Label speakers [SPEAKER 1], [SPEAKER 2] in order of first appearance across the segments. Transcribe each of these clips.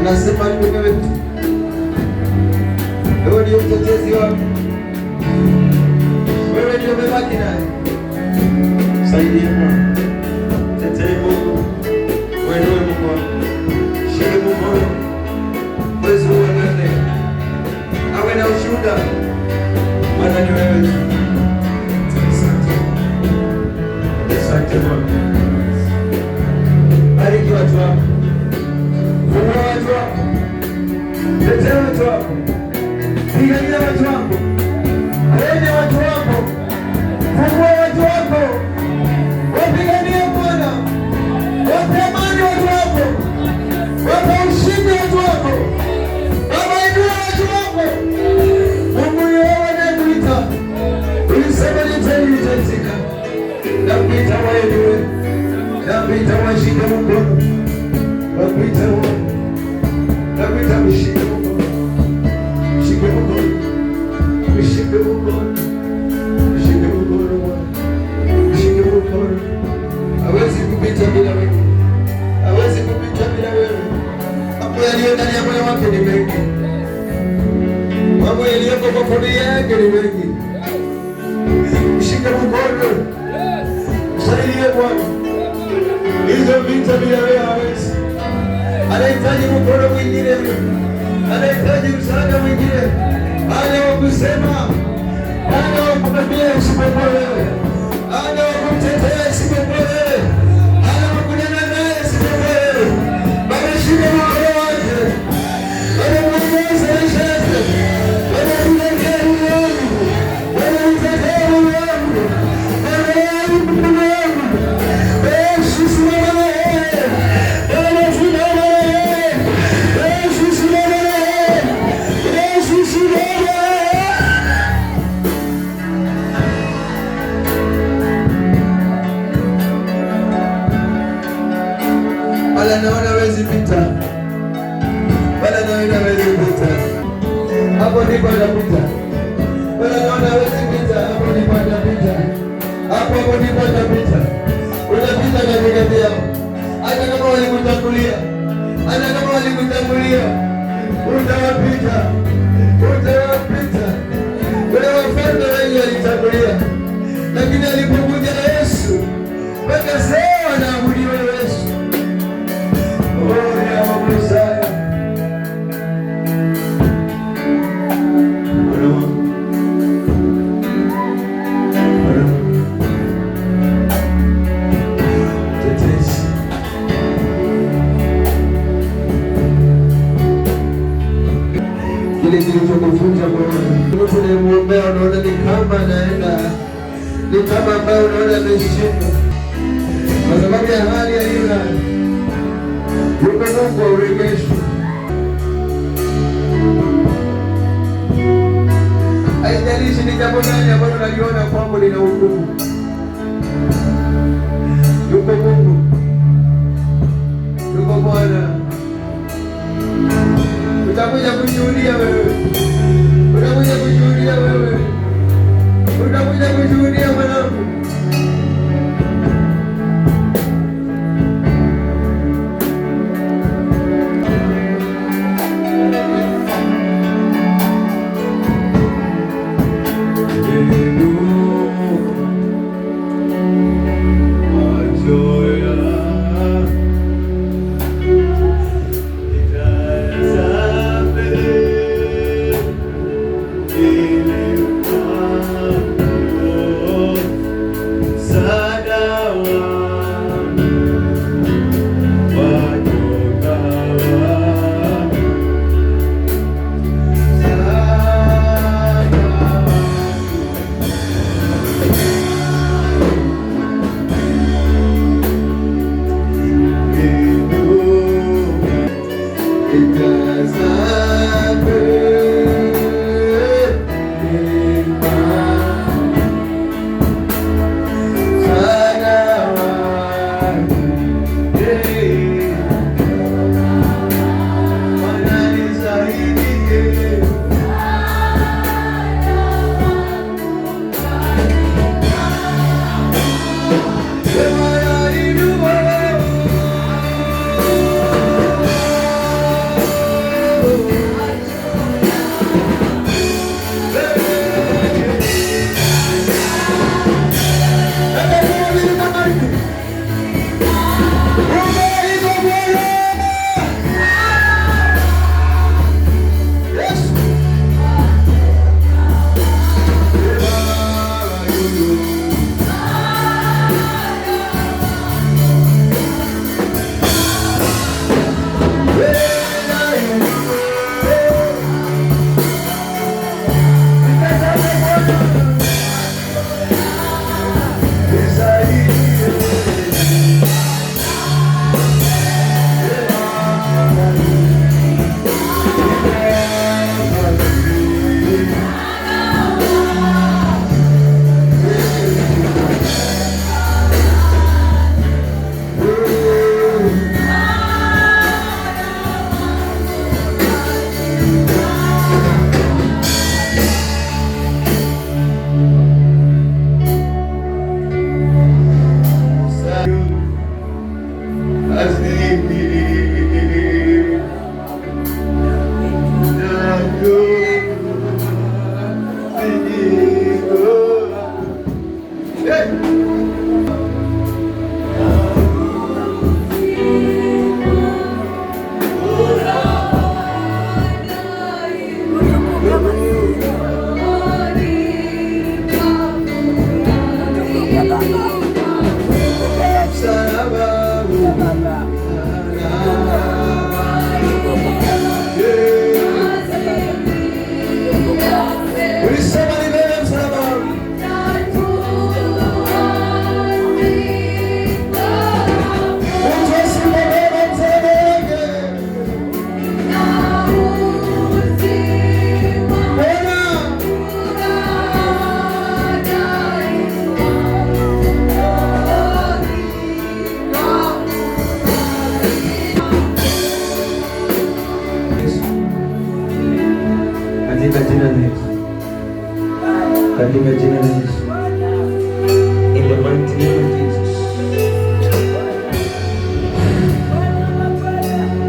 [SPEAKER 1] Tunasema ni Mungu wetu, wewe ndio mtetezi wako, wewe ndio umebaki naye. Saidia Bwana, tetee Mungu, wewe ndio Mungu wangu, shike Mungu mwezi huu wa nane, awe na ushuhuda, maana ni wewe tu. Asante Bwana, bariki watu wako, fungua watu wako, tetea watu wako, pigania watu wako, wenye watu wako, fungua watu wako, wapiganie Bwana, wape amani watu wako, wape ushindi watu wako, wawainue watu wako. Mungu ni wewe anayekuita, ulisema niteni nitaitika, nakuita wainue, nakuita washike mkono, nakuita wewe, nakuita mshike mkono, mshike mkono, mshike mkono, mshike mkono Bwana, mshike mkono. Hawezi kupita bila wewe, hawezi kupita bila wewe. Mambo yaliyo ndani ya moyo wake ni mengi, mambo yaliyoko kwa familia yake ni mengi. Mshike mkono, msaidie Bwana. Hizo vita bila wewe hawezi. Anahitaji mkono mwingine, anahitaji msaada mwingine, ana wa kusema, ana wa kumwambia isipokuwa wewe, ana wa kumtetea isipokuwa wewe, ana wa kunena naye isipokuwa wewe. Baba, shika mkono wake, Baba, mwongoze maisha yake, Baba, mletee Mungu wangu, Baba, mtetee Mungu wangu, Baba yangu, Mungu wangu, Yesu simama na yeye, Baba simama na yeye, Yesu simama na yeye, Yesu simama na yeye. Wala naona hawezi pita, wala naona hawezi pita, hapo ndipo atapita. Wala naona hawezi pita, hapo ndipo atapita, hapo ndipo atapita. Utapita katikati yao, hata kama walikutangulia, hata kama walikutangulia, utawapita, utawapita. Wale wafalme wengi walitangulia, lakini alipokuja Yesu mpaka sasa wanaabudiwa Yesu. Oh, ya Mwokozi. Kile kilichokufunza Bwana, mtu unayemwombea unaona ni kama anaenda, ni kama ambaye unaona ameshinda kwa sababu ya hali ya hiyo. Yuko Mungu wa urejesho. Haijalishi ni jambo gani ambalo unaliona kwako lina hukumu, yuko Mungu, yuko Bwana. Utakuja kushuhudia wewe, utakuja kushuhudia wewe, utakuja kushuhudia mwanangu. Katika jina la Yesu. In the mighty name of Jesus.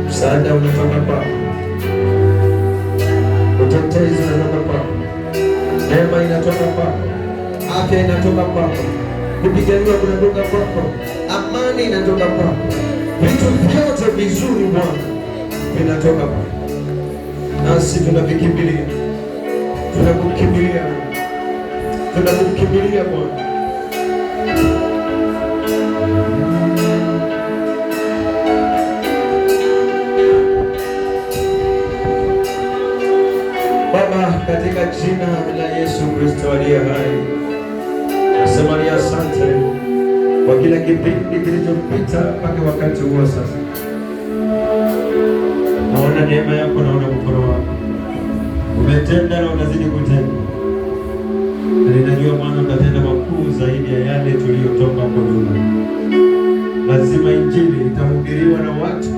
[SPEAKER 1] Msaada unatoka kwako. Utetezi unatoka kwako. Neema inatoka kwako. Afya inatoka kwako. Kupigania kunatoka kwako. Amani inatoka kwako. Vitu vyote vizuri Bwana vinatoka kwako. Nasi tunavikimbilia. Tunakukimbilia. Tunakukimbilia Bwana. Baba, katika jina la Yesu Kristo aliye hai, nasema ni asante kwa kila kipindi kilichopita mpaka wakati huo sasa. Naona neema yako, naona mkono wako umetenda na unazidi kutenda. Ninajua Bwana utatenda makuu zaidi ya yale tuliyotoka hapo nyuma. Lazima injili itahubiriwa na watu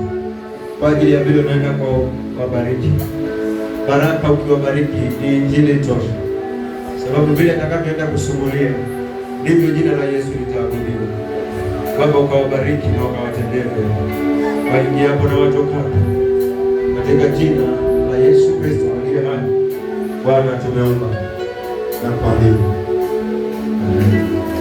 [SPEAKER 1] kwa ajili ya vile unaenda kwa bariki. Baraka ukiwabariki ni injili tosha. Sababu vile atakavyoenda kusumulia ndivyo jina la Yesu litaabudiwa. Baba, ukawabariki na ukawatendee mema. Waingie hapo na watoka hapo. Katika jina la Yesu Kristo aliye hai. Bwana tumeomba na kuamini. Amen.